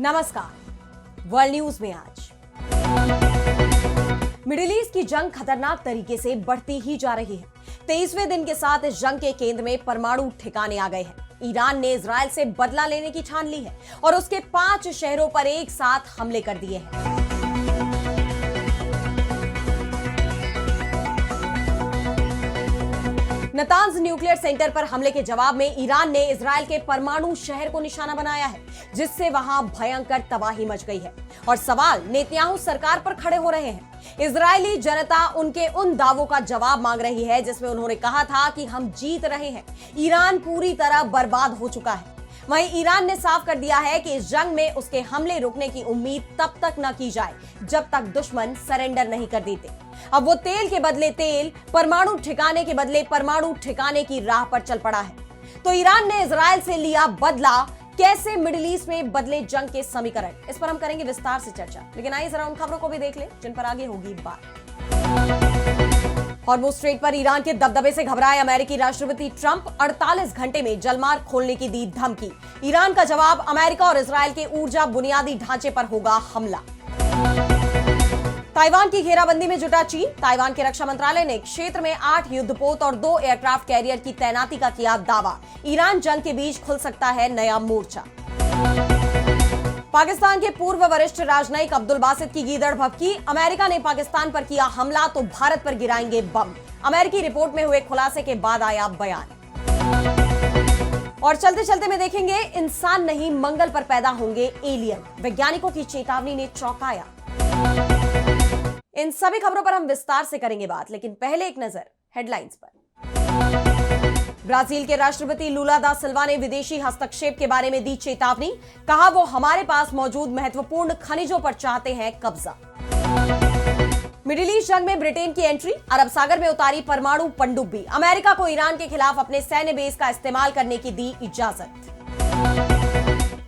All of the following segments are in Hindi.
नमस्कार। वर्ल्ड न्यूज में आज मिडिल ईस्ट की जंग खतरनाक तरीके से बढ़ती ही जा रही है। 23वें दिन के साथ इस जंग के केंद्र में परमाणु ठिकाने आ गए हैं। ईरान ने इजराइल से बदला लेने की ठान ली है और उसके 5 शहरों पर एक साथ हमले कर दिए हैं। नतांज न्यूक्लियर सेंटर पर हमले के जवाब में ईरान ने इजराइल के परमाणु शहर को निशाना बनाया है, जिससे वहां भयंकर तबाही मच गई है और सवाल नेतन्याहू सरकार पर खड़े हो रहे हैं। इजरायली जनता उनके उन दावों का जवाब मांग रही है जिसमें उन्होंने कहा था कि हम जीत रहे हैं, ईरान पूरी तरह बर्बाद हो चुका है। वहीं ईरान ने साफ कर दिया है कि इस जंग में उसके हमले रुकने की उम्मीद तब तक न की जाए जब तक दुश्मन सरेंडर नहीं कर देते। अब वो तेल के बदले तेल, परमाणु ठिकाने के बदले परमाणु ठिकाने की राह पर चल पड़ा है। तो ईरान ने इजराइल से लिया बदला, कैसे मिडिल ईस्ट में बदले जंग के समीकरण, इस पर हम करेंगे विस्तार से चर्चा। लेकिन आइए जरा उन खबरों को भी देख ले जिन पर आगे होगी बात। हॉर्मुज़ स्ट्रेट पर ईरान के दबदबे से घबराए अमेरिकी राष्ट्रपति ट्रंप 48 घंटे में जलमार्ग खोलने की दी धमकी। ईरान का जवाब, अमेरिका और इजराइल के ऊर्जा बुनियादी ढांचे पर होगा हमला। ताइवान की घेराबंदी में जुटा चीन। ताइवान के रक्षा मंत्रालय ने क्षेत्र में 8 युद्धपोत और 2 एयरक्राफ्ट कैरियर की तैनाती का किया दावा। ईरान जंग के बीच खुल सकता है नया मोर्चा। पाकिस्तान के पूर्व वरिष्ठ राजनयिक अब्दुल बासित की गीदड़ भभकी। अमेरिका ने पाकिस्तान पर किया हमला तो भारत पर गिराएंगे बम। अमेरिकी रिपोर्ट में हुए खुलासे के बाद आया बयान। और चलते चलते में देखेंगे, इंसान नहीं मंगल पर पैदा होंगे एलियन, वैज्ञानिकों की चेतावनी ने चौंकाया। इन सभी खबरों पर हम विस्तार से करेंगे बात, लेकिन पहले एक नजर हेडलाइंस पर। ब्राजील के राष्ट्रपति लूला दा सिल्वा ने विदेशी हस्तक्षेप के बारे में दी चेतावनी। कहा वो हमारे पास मौजूद महत्वपूर्ण खनिजों पर चाहते हैं कब्जा। मिडिल ईस्ट जंग में ब्रिटेन की एंट्री। अरब सागर में उतारी परमाणु पनडुब्बी। अमेरिका को ईरान के खिलाफ अपने सैन्य बेस का इस्तेमाल करने की दी इजाजत।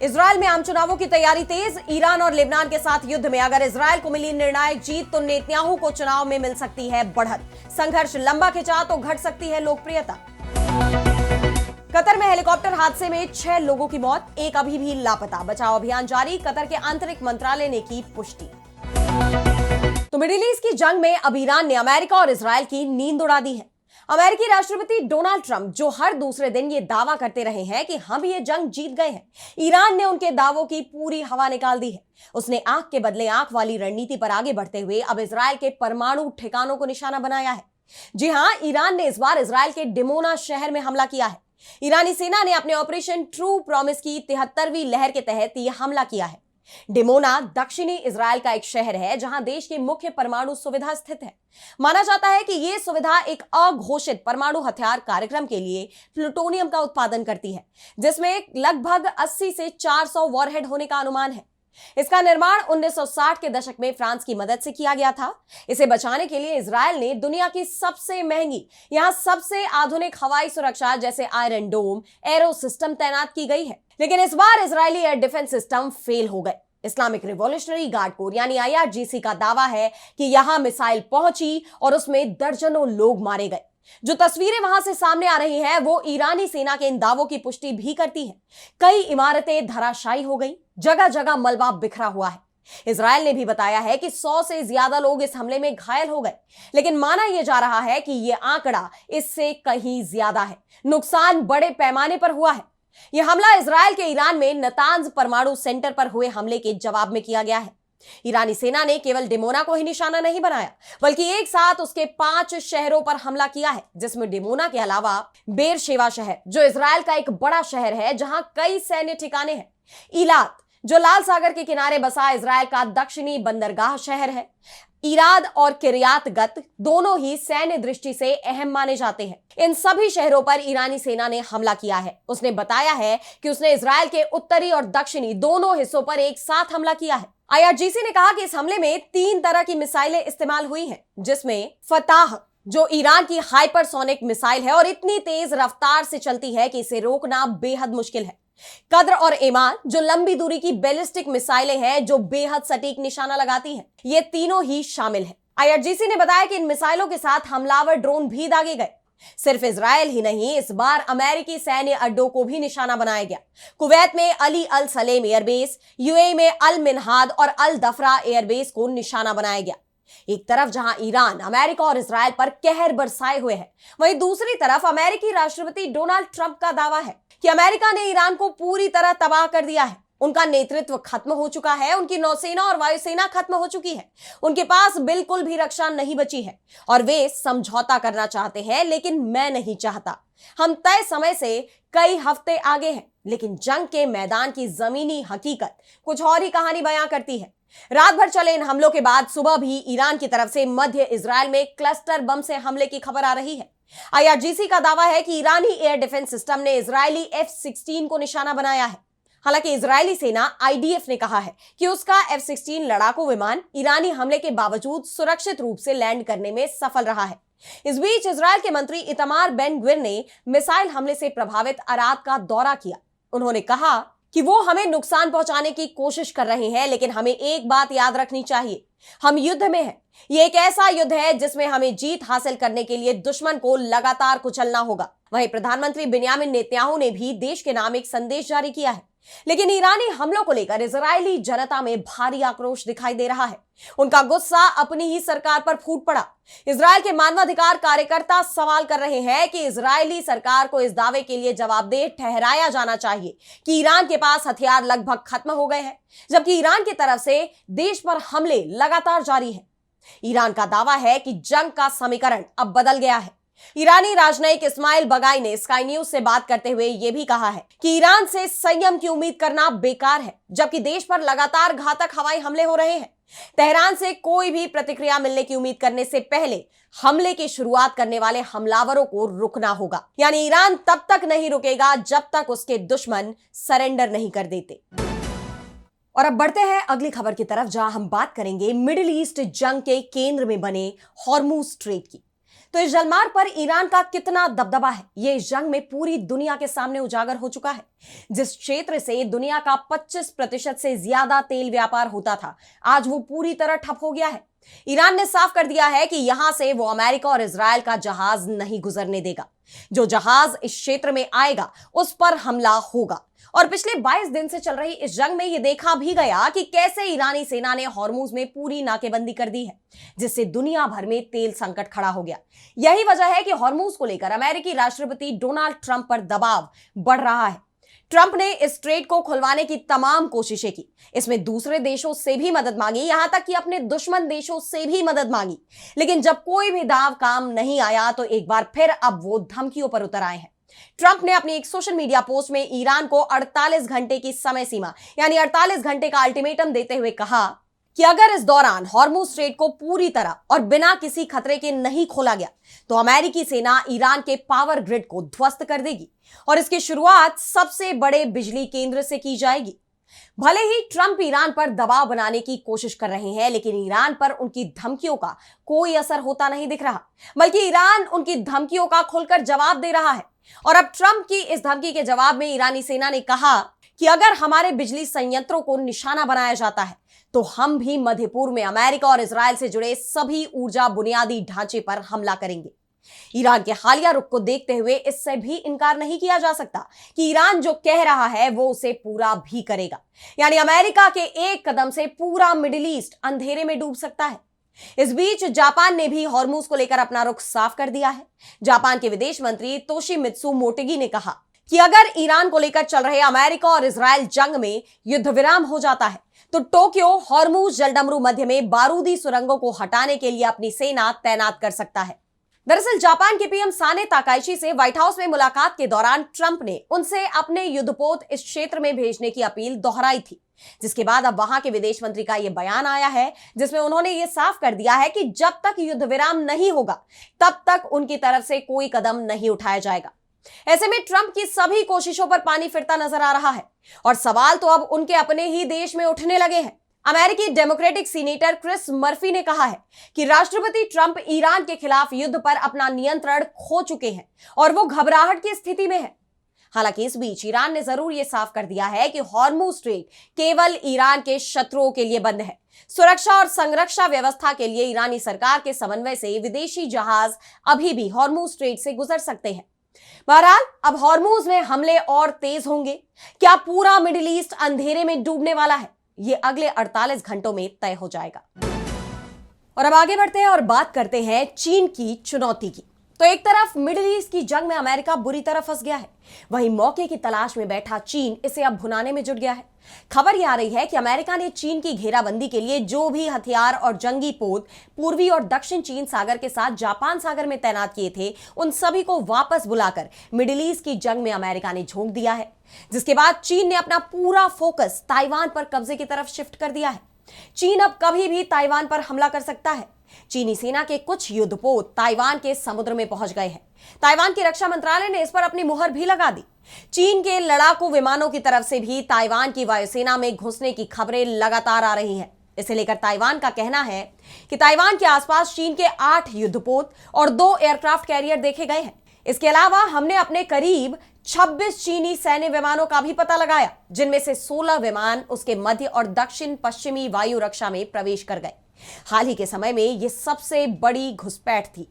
इजराइल में आम चुनावों की तैयारी तेज। ईरान और लेबनान के साथ युद्ध में अगर इजराइल को मिली निर्णायक जीत तो नेतन्याहू को चुनाव में मिल सकती है बढ़त। संघर्ष लंबा खिंचा तो घट सकती है लोकप्रियता। कतर में हेलीकॉप्टर हादसे में 6 लोगों की मौत, एक अभी भी लापता। बचाव अभियान जारी। कतर के आंतरिक मंत्रालय ने की पुष्टि। तो मिडिल ईस्ट की जंग में अब ईरान ने अमेरिका और इजराइल की नींद उड़ा दी है। अमेरिकी राष्ट्रपति डोनाल्ड ट्रंप जो हर दूसरे दिन ये दावा करते रहे हैं कि हम ये जंग जीत गए हैं, ईरान ने उनके दावों की पूरी हवा निकाल दी है। उसने आंख के बदले आंख वाली रणनीति पर आगे बढ़ते हुए अब इजराइल के परमाणु ठिकानों को निशाना बनाया है। जी हां, ईरान ने इस बार इजराइल के डिमोना शहर में हमला किया है। ईरानी सेना ने अपने ऑपरेशन ट्रू प्रॉमिस की 73वीं लहर के तहत यह हमला किया है। डिमोना दक्षिणी इजराइल का एक शहर है जहां देश की मुख्य परमाणु सुविधा स्थित है। माना जाता है कि यह सुविधा एक अघोषित परमाणु हथियार कार्यक्रम के लिए प्लूटोनियम का उत्पादन करती है, जिसमें लगभग 80 से 400 वॉरहेड होने का अनुमान है। इसका निर्माण 1960 के दशक में फ्रांस की मदद से किया गया था। इसे बचाने के लिए इजराइल ने दुनिया की सबसे महंगी, यहां सबसे आधुनिक हवाई सुरक्षा जैसे आयरन डोम एरो सिस्टम तैनात की गई है। लेकिन इस बार Israeli air defence system fail हो गए। इस्लामिक रिवॉल्यूशनरी गार्ड कोर यानी IRGC का दावा है कि यहां मिसाइल पहुंची और उसमें दर्जनों लोग मारे गए। जो तस्वीरें वहां से सामने आ रही हैं वो ईरानी सेना के इन दावों की पुष्टि भी करती हैं। कई इमारतें धराशायी हो गई, जगह जगह मलबा बिखरा हुआ है। इजराइल ने भी बताया है कि 100 से ज्यादा लोग इस हमले में घायल हो गए, लेकिन माना यह जा रहा है कि यह आंकड़ा इससे कहीं ज्यादा है। नुकसान बड़े पैमाने पर हुआ है। यह हमला इजराइल के ईरान में नतांज परमाणु सेंटर पर हुए हमले के जवाब में किया गया है। ईरानी सेना ने केवल डिमोना को ही निशाना नहीं बनाया, बल्कि एक साथ उसके 5 शहरों पर हमला किया है, जिसमें डिमोना के अलावा बेरशेवा शहर, जो इजराइल का एक बड़ा शहर है जहां कई सैन्य ठिकाने हैं, इलात, जो लाल सागर के किनारे बसा इजराइल का दक्षिणी बंदरगाह शहर है, इराद और किरियात गत दोनों ही सैन्य दृष्टि से अहम माने जाते हैं। इन सभी शहरों पर ईरानी सेना ने हमला किया है। उसने बताया है कि उसने इजराइल के उत्तरी और दक्षिणी दोनों हिस्सों पर एक साथ हमला किया है। IRGC ने कहा कि इस हमले में 3 तरह की मिसाइलें इस्तेमाल हुई हैं, जिसमें फताह, जो ईरान की हाइपरसोनिक मिसाइल है और इतनी तेज रफ्तार से चलती है कि इसे रोकना बेहद मुश्किल है। कद्र और ईमान, जो लंबी दूरी की बैलिस्टिक मिसाइलें हैं जो बेहद सटीक निशाना लगाती हैं, ये तीनों ही शामिल हैं। IRGC ने बताया कि इन मिसाइलों के साथ हमलावर ड्रोन भी दागे गए। सिर्फ इजराइल ही नहीं, इस बार अमेरिकी सैन्य अड्डों को भी निशाना बनाया गया। कुवैत में अली अल सलेम एयरबेस, यूएई में अल मिनहाद और अल दफरा एयरबेस को निशाना बनाया गया। एक तरफ जहां ईरान अमेरिका और इजराइल पर कहर बरसाए हुए है, वहीं दूसरी तरफ अमेरिकी राष्ट्रपति डोनाल्ड ट्रंप का दावा है कि अमेरिका ने ईरान को पूरी तरह तबाह कर दिया है। उनका नेतृत्व खत्म हो चुका है, उनकी नौसेना और वायुसेना खत्म हो चुकी है, उनके पास बिल्कुल भी रक्षा नहीं बची है और वे समझौता करना चाहते हैं, लेकिन मैं नहीं चाहता। हम तय समय से कई हफ्ते आगे हैं, लेकिन जंग के मैदान की जमीनी हकीकत कुछ और ही कहानी बयां करती है। रात भर चले इन हमलों के बाद सुबह भी ईरान की तरफ से मध्य इजराइल में क्लस्टर बम से हमले की खबर आ रही है। IRGC का दावा है कि ईरानी एयर डिफेंस सिस्टम ने इजरायली F-16 को निशाना बनाया है। हालांकि इजरायली सेना IDF ने कहा है कि उसका F-16 लड़ाकू विमान ईरानी हमले के बावजूद सुरक्षित रूप से लैंड करने में सफल रहा है। इस बीच इजराइल के मंत्री इतमार बेन ग्विर ने मिसाइल हमले से प्रभावित अराद का दौरा किया। उन्होंने कहा कि वो हमें नुकसान पहुंचाने की कोशिश कर रहे हैं, लेकिन हमें एक बात याद रखनी चाहिए, हम युद्ध में हैं। ये एक ऐसा युद्ध है जिसमें हमें जीत हासिल करने के लिए दुश्मन को लगातार कुचलना होगा। वहीं प्रधानमंत्री बिन्यामिन नेतन्याहू ने भी देश के नाम एक संदेश जारी किया है, लेकिन ईरानी हमलों को लेकर इजरायली जनता में भारी आक्रोश दिखाई दे रहा है। उनका गुस्सा अपनी ही सरकार पर फूट पड़ा। इजरायल के मानवाधिकार कार्यकर्ता सवाल कर रहे हैं कि इजरायली सरकार को इस दावे के लिए जवाबदेह ठहराया जाना चाहिए कि ईरान के पास हथियार लगभग खत्म हो गए हैं, जबकि ईरान की तरफ से देश पर हमले लगातार जारी हैं। ईरान का दावा है कि जंग का समीकरण अब बदल गया है। ईरानी राजनयिक इस्माइल बगाई ने स्काई न्यूज से बात करते हुए यह भी कहा है कि ईरान से संयम की उम्मीद करना बेकार है, जबकि देश पर लगातार घातक हवाई हमले हो रहे हैं। तेहरान से कोई भी प्रतिक्रिया मिलने की उम्मीद करने से पहले हमले की शुरुआत करने वाले हमलावरों को रुकना होगा। यानी ईरान तब तक नहीं रुकेगा जब तक उसके दुश्मन सरेंडर नहीं कर देते। और अब बढ़ते हैं अगली खबर की तरफ, जहां हम बात करेंगे मिडिल ईस्ट जंग के केंद्र में बने हॉर्मुज स्ट्रेट की। तो इस जलमार्ग पर ईरान का कितना दबदबा है, यह इस जंग में पूरी दुनिया के सामने उजागर हो चुका है। जिस क्षेत्र से दुनिया का 25% से ज्यादा तेल व्यापार होता था, आज वो पूरी तरह ठप हो गया है। ईरान ने साफ कर दिया है कि यहां से वो अमेरिका और इजराइल का जहाज नहीं गुजरने देगा। जो जहाज इस क्षेत्र में आएगा उस पर हमला होगा। और पिछले 22 दिन से चल रही इस जंग में यह देखा भी गया कि कैसे ईरानी सेना ने हॉर्मुज में पूरी नाकेबंदी कर दी है, जिससे दुनिया भर में तेल संकट खड़ा हो गया। यही वजह है कि हॉर्मुज को लेकर अमेरिकी राष्ट्रपति डोनाल्ड ट्रंप पर दबाव बढ़ रहा है। ट्रंप ने इस स्ट्रेट को खुलवाने की तमाम कोशिशें की, इसमें दूसरे देशों से भी मदद मांगी, यहां तक कि अपने दुश्मन देशों से भी मदद मांगी। लेकिन जब कोई भी दाव काम नहीं आया तो एक बार फिर अब वो धमकियों पर उतर आए हैं। ट्रंप ने अपनी एक सोशल मीडिया पोस्ट में ईरान को 48 घंटे की समय सीमा यानी 48 घंटे का अल्टीमेटम देते हुए कहा कि अगर इस दौरान हॉर्मुज स्ट्रेट को पूरी तरह और बिना किसी खतरे के नहीं खोला गया तो अमेरिकी सेना ईरान के पावर ग्रिड को ध्वस्त कर देगी और इसकी शुरुआत सबसे बड़े बिजली केंद्र से की जाएगी। भले ही ट्रंप ईरान पर दबाव बनाने की कोशिश कर रहे हैं, लेकिन ईरान पर उनकी धमकियों का कोई असर होता नहीं दिख रहा, बल्कि ईरान उनकी धमकियों का खुलकर जवाब दे रहा है। और अब ट्रंप की इस धमकी के जवाब में ईरानी सेना ने कहा कि अगर हमारे बिजली संयंत्रों को निशाना बनाया जाता है तो हम भी मध्य पूर्व में अमेरिका और इजराइल से जुड़े सभी ऊर्जा बुनियादी ढांचे पर हमला करेंगे। ईरान के हालिया रुख को देखते हुए इससे भी इनकार नहीं किया जा सकता कि ईरान जो कह रहा है वो उसे पूरा भी करेगा। यानी अमेरिका के एक कदम से पूरा मिडिल ईस्ट अंधेरे में डूब सकता है। इस बीच जापान ने भी हॉर्मुज को लेकर अपना रुख साफ कर दिया है। जापान के विदेश मंत्री तोशिमित्सु मोटेगी ने कहा कि अगर ईरान को लेकर चल रहे अमेरिका और इजराइल जंग में युद्ध विराम हो जाता है तो टोक्यो हॉर्मुज जलडमरू मध्य में बारूदी सुरंगों को हटाने के लिए अपनी सेना तैनात कर सकता है। दरअसल जापान के पीएम साने ताकाइची से व्हाइट हाउस में मुलाकात के दौरान ट्रंप ने उनसे अपने युद्धपोत इस क्षेत्र में भेजने की अपील दोहराई थी, जिसके बाद अब वहां के विदेश मंत्री का यह बयान आया है जिसमें उन्होंने यह साफ कर दिया है कि जब तक युद्ध विराम नहीं होगा तब तक उनकी तरफ से कोई कदम नहीं उठाया जाएगा। ऐसे में ट्रंप की सभी कोशिशों पर पानी फिरता नजर आ रहा है और सवाल तो अब उनके अपने ही देश में उठने लगे हैं। अमेरिकी डेमोक्रेटिक सीनेटर क्रिस मर्फी ने कहा है कि राष्ट्रपति ट्रंप ईरान के खिलाफ युद्ध पर अपना नियंत्रण खो चुके हैं और वो घबराहट की स्थिति में है। हालांकि इस बीच ईरान ने जरूर यह साफ कर दिया है कि हॉर्मुज स्ट्रेट केवल ईरान के शत्रुओं के लिए बंद है। सुरक्षा और संरक्षा व्यवस्था के लिए ईरानी सरकार के समन्वय से विदेशी जहाज अभी भी हॉर्मुज स्ट्रेट से गुजर सकते हैं। बहरहाल अब हॉर्मुज में हमले और तेज होंगे। क्या पूरा मिडिल ईस्ट अंधेरे में डूबने वाला है? ये अगले 48 घंटों में तय हो जाएगा। और अब आगे बढ़ते हैं और बात करते हैं चीन की चुनौती की। तो एक तरफ मिडिल ईस्ट की जंग में अमेरिका बुरी तरह फंस गया है, वहीं मौके की तलाश में बैठा चीन इसे अब भुनाने में जुट गया है। खबर यह आ रही है कि अमेरिका ने चीन की घेराबंदी के लिए जो भी हथियार और जंगी पोत पूर्वी और दक्षिण चीन सागर के साथ जापान सागर में तैनात किए थे, उन सभी को वापस बुलाकर मिडिल ईस्ट की जंग में अमेरिका ने झोंक दिया है। जिसके बाद चीन ने अपना पूरा फोकस ताइवान पर कब्जे की तरफ शिफ्ट कर दिया है। चीन अब कभी भी ताइवान पर हमला कर सकता है। चीनी सेना के कुछ युद्धपोत ताइवान के समुद्र में पहुंच गए हैं। ताइवान की रक्षा मंत्रालय ने इस पर अपनी मुहर भी लगा दी। चीन के लड़ाकू विमानों की तरफ से भी ताइवान की वायुसेना में घुसने की खबरें लगातार आ रही हैं। इसे लेकर ताइवान का कहना है कि ताइवान के आसपास चीन के 8 युद्धपोत और 2 एयरक्राफ्ट कैरियर देखे गए हैं। इसके अलावा हमने अपने करीब 26 चीनी सैन्य विमानों का भी पता लगाया, जिनमें से 16 विमान उसके मध्य और दक्षिण पश्चिमी वायु रक्षा में प्रवेश कर गए। हाल ही के समय में यह सबसे बड़ी घुसपैठ थी।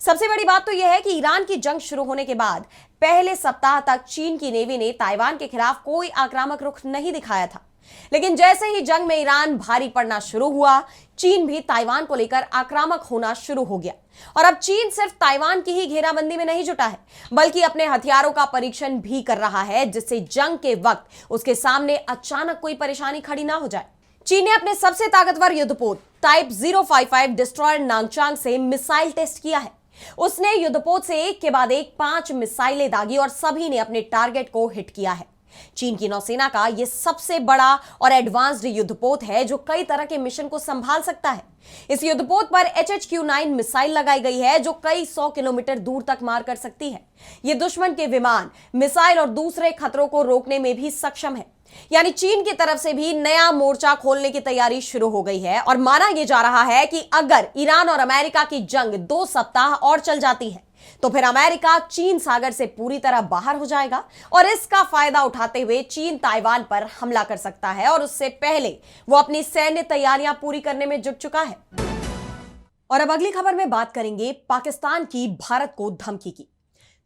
सबसे बड़ी बात तो यह है कि ईरान की जंग शुरू होने के बाद पहले सप्ताह तक चीन की नेवी ने ताइवान के खिलाफ कोई आक्रामक रुख नहीं दिखाया था, लेकिन जैसे ही जंग में ईरान भारी पड़ना शुरू हुआ, चीन भी ताइवान को लेकर आक्रामक होना शुरू हो गया। और अब चीन सिर्फ ताइवान की ही घेराबंदी में नहीं जुटा है, बल्कि अपने हथियारों का परीक्षण भी कर रहा है, जिससे जंग के वक्त उसके सामने अचानक कोई परेशानी खड़ी ना हो जाए। चीन ने अपने सबसे ताकतवर युद्धपोत टाइप 055 डिस्ट्रॉयर नांगचांग से मिसाइल टेस्ट किया है। उसने युद्धपोत से एक के बाद एक 5 मिसाइलें दागी और सभी ने अपने टारगेट को हिट किया है। चीन की नौसेना का यह सबसे बड़ा और एडवांस्ड युद्धपोत है जो कई तरह के मिशन को संभाल सकता है। इस युद्धपोत पर HHQ-9 मिसाइल लगाई गई है जो कई 100 किलोमीटर दूर तक मार कर सकती है। यह दुश्मन के विमान, मिसाइल और दूसरे खतरों को रोकने में भी सक्षम है। यानी चीन की तरफ से भी नया मोर्चा खोलने की तैयारी शुरू हो गई है और माना यह जा रहा है कि अगर ईरान और अमेरिका की जंग 2 सप्ताह और चल जाती है तो फिर अमेरिका चीन सागर से पूरी तरह बाहर हो जाएगा और इसका फायदा उठाते हुए चीन ताइवान पर हमला कर सकता है और उससे पहले वो अपनी सैन्य तैयारियां पूरी करने में जुट चुका है। और अब अगली खबर में बात करेंगे पाकिस्तान की भारत को धमकी की।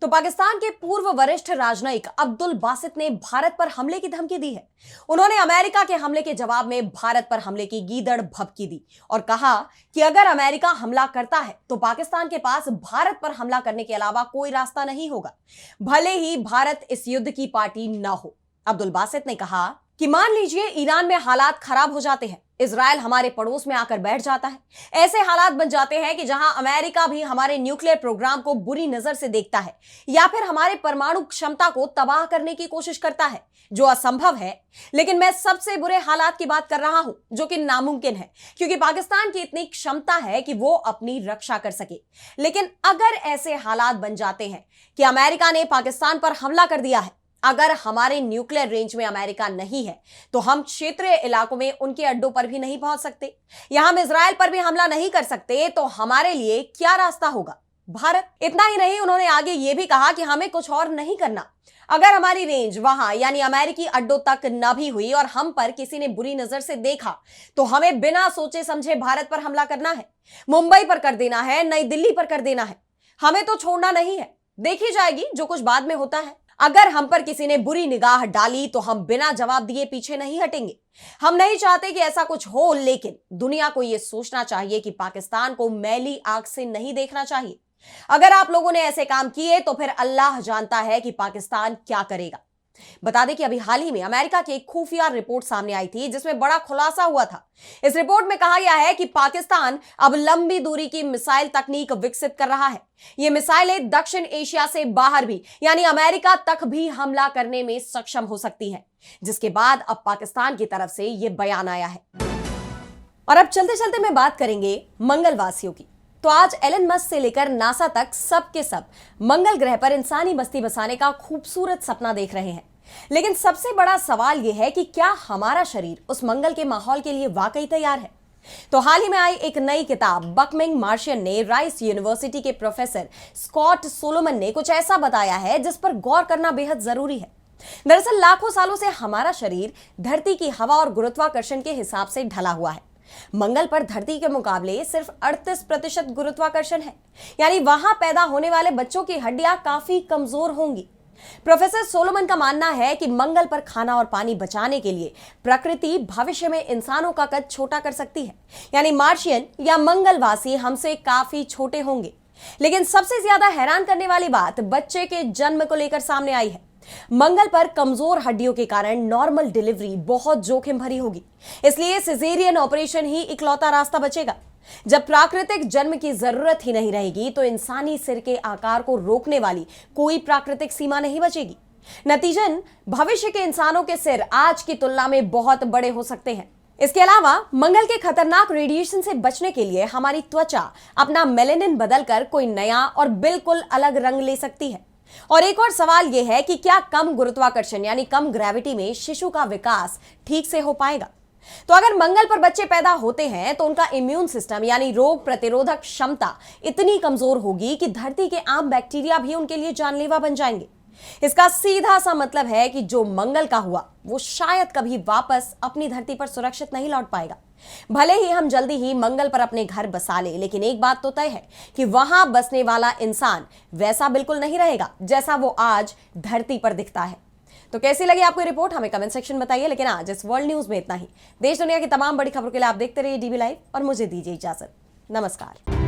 तो पाकिस्तान के पूर्व वरिष्ठ राजनयिक अब्दुल बासित ने भारत पर हमले की धमकी दी है। उन्होंने अमेरिका के हमले के जवाब में भारत पर हमले की गीदड़ भभकी दी और कहा कि अगर अमेरिका हमला करता है तो पाकिस्तान के पास भारत पर हमला करने के अलावा कोई रास्ता नहीं होगा, भले ही भारत इस युद्ध की पार्टी न हो। अब्दुल बासित ने कहा कि मान लीजिए ईरान में हालात खराब हो जाते हैं, इजराइल हमारे पड़ोस में आकर बैठ जाता है, ऐसे हालात बन जाते हैं कि जहां अमेरिका भी हमारे न्यूक्लियर प्रोग्राम को बुरी नजर से देखता है या फिर हमारे परमाणु क्षमता को तबाह करने की कोशिश करता है, जो असंभव है। लेकिन मैं सबसे बुरे हालात की बात कर रहा हूं जो कि नामुमकिन है, क्योंकि पाकिस्तान की इतनी क्षमता है कि वो अपनी रक्षा कर सके। लेकिन अगर ऐसे हालात बन जाते हैं कि अमेरिका ने पाकिस्तान पर हमला कर दिया है, अगर हमारे न्यूक्लियर रेंज में अमेरिका नहीं है तो हम क्षेत्रीय इलाकों में उनके अड्डों पर भी नहीं पहुंच सकते, या हम इजराइल पर भी हमला नहीं कर सकते, तो हमारे लिए क्या रास्ता होगा? भारत। इतना ही नहीं, उन्होंने आगे यह भी कहा कि हमें कुछ और नहीं करना। अगर हमारी रेंज वहां यानी अमेरिकी अड्डों तक न भी हुई और हम पर किसी ने बुरी नजर से देखा तो हमें बिना सोचे समझे भारत पर हमला करना है, मुंबई पर कर देना है, नई दिल्ली पर कर देना है। हमें तो छोड़ना नहीं है, देखी जाएगी जो कुछ बाद में होता है। अगर हम पर किसी ने बुरी निगाह डाली तो हम बिना जवाब दिए पीछे नहीं हटेंगे। हम नहीं चाहते कि ऐसा कुछ हो, लेकिन दुनिया को यह सोचना चाहिए कि पाकिस्तान को मैली आंख से नहीं देखना चाहिए। अगर आप लोगों ने ऐसे काम किए तो फिर अल्लाह जानता है कि पाकिस्तान क्या करेगा। बता दें कि अभी हाल ही में अमेरिका की एक खुफिया रिपोर्ट सामने आई थी जिसमें बड़ा खुलासा हुआ था। इस रिपोर्ट में कहा गया है कि पाकिस्तान अब लंबी दूरी की मिसाइल तकनीक विकसित कर रहा है। ये मिसाइलें दक्षिण एशिया से बाहर भी यानी अमेरिका तक भी हमला करने में सक्षम हो सकती हैं, जिसके बाद अब पाकिस्तान की तरफ से यह बयान आया है। और अब चलते चलते मैं बात करेंगे मंगलवासियों की। तो आज एलन मस्क से लेकर नासा तक सब के सब मंगल ग्रह पर इंसानी बस्ती बसाने का खूबसूरत सपना देख रहे हैं। लेकिन सबसे बड़ा सवाल यह है कि क्या हमारा शरीर उस मंगल के माहौल के लिए वाकई तैयार है? तो हाल ही में आई एक नई किताब बकमिंग मार्शियन ने राइस यूनिवर्सिटी के प्रोफेसर स्कॉट सोलोमन ने कुछ ऐसा बताया है जिस पर गौर करना बेहद जरूरी है। दरअसल लाखों सालों से हमारा शरीर धरती की हवा और गुरुत्वाकर्षण के हिसाब से ढला हुआ है। मंगल पर धरती के मुकाबले सिर्फ 38% गुरुत्वाकर्षण है, यानी वहां पैदा होने वाले बच्चों की हड्डियां काफी कमजोर होंगी। प्रोफेसर सोलोमन का मानना है कि मंगल पर खाना और पानी बचाने के लिए प्रकृति भविष्य में इंसानों का कद छोटा कर सकती है, यानी मार्शियन या मंगलवासी हमसे काफी छोटे होंगे। लेकिन सबसे ज्यादा हैरान करने वाली बात बच्चे के जन्म को लेकर सामने आई है। मंगल पर कमजोर हड्डियों के कारण नॉर्मल डिलीवरी बहुत जोखिम भरी होगी, इसलिए सिजेरियन ऑपरेशन ही इकलौता रास्ता बचेगा। जब प्राकृतिक जन्म की जरूरत ही नहीं रहेगी तो इंसानी सिर के आकार को रोकने वाली कोई प्राकृतिक सीमा नहीं बचेगी। नतीजन भविष्य के इंसानों के सिर आज की तुलना में बहुत बड़े हो सकते हैं। इसके अलावा मंगल के खतरनाक रेडिएशन से बचने के लिए हमारी त्वचा अपना मेलेनिन बदलकर कोई नया और बिल्कुल अलग रंग ले सकती है। और एक और सवाल यह है कि क्या कम गुरुत्वाकर्षण यानी कम ग्रेविटी में शिशु का विकास ठीक से हो पाएगा? तो अगर मंगल पर बच्चे पैदा होते हैं तो उनका इम्यून सिस्टम यानी रोग प्रतिरोधक क्षमता इतनी कमजोर होगी कि धरती के आम बैक्टीरिया भी उनके लिए जानलेवा बन जाएंगे। इसका सीधा सा मतलब है कि जो मंगल का हुआ वो शायद कभी वापस अपनी धरती पर सुरक्षित नहीं लौट पाएगा। भले ही हम जल्दी ही मंगल पर अपने घर बसा ले, लेकिन एक बात तो तय है कि वहां बसने वाला इंसान वैसा बिल्कुल नहीं रहेगा जैसा वो आज धरती पर दिखता है। तो कैसी लगी आपको रिपोर्ट हमें कमेंट सेक्शन में बताइए। लेकिन आज इस वर्ल्ड न्यूज में इतना ही। देश दुनिया की तमाम बड़ी खबरों के लिए आप देखते रहिए डीबी लाइव और मुझे दीजिए इजाजत। नमस्कार।